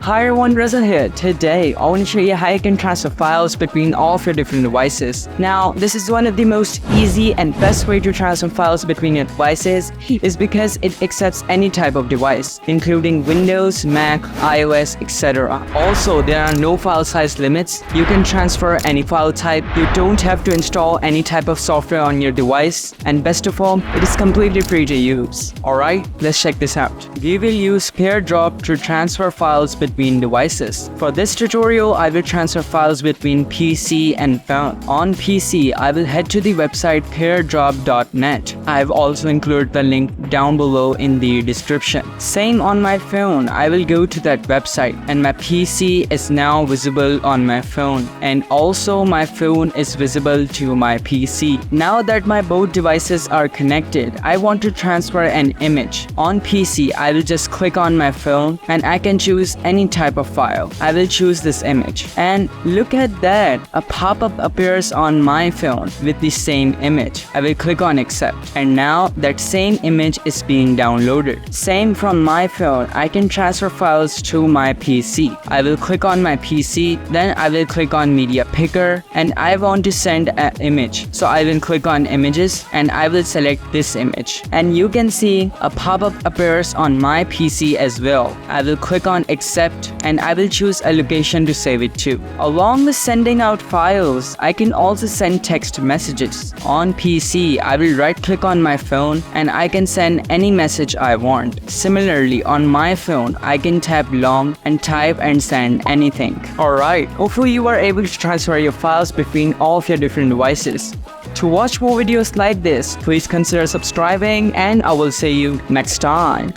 Hi everyone, Raza here. Today, I want to show you how you can transfer files between all of your different devices. Now, this is one of the most easy and best way to transfer files between your devices is because it accepts any type of device, including Windows, Mac, iOS, etc. Also, there are no file size limits. You can transfer any file type. You don't have to install any type of software on your device. And best of all, it is completely free to use. Alright, let's check this out. We will use AirDrop to transfer files between devices. For this tutorial, I will transfer files between PC and phone. On PC, I will head to the website airdrop.net. I've also included the link down below in the description. Same on my phone, I will go to that website and my PC is now visible on my phone, and also my phone is visible to my PC. Now that my both devices are connected, I want to transfer an image. On PC, I will just click on my phone and I can choose any type of file. I will choose this image, and look at that, a pop-up appears on my phone with the same image. I will click on accept, and now that same image is being downloaded. Same from my phone, I can transfer files to my PC. I will click on my PC, then I will click on media picker, and I want to send an image. So I will click on images and I will select this image, and you can see a pop-up appears on my PC as well. I will click on accept and I will choose a location to save it to. Along with sending out files, I can also send text messages. On PC, I will right click on my phone and I can send any message I want. Similarly, on my phone, I can tap long and type and send anything. Alright, hopefully you are able to transfer your files between all of your different devices. To watch more videos like this, please consider subscribing, and I will see you next time.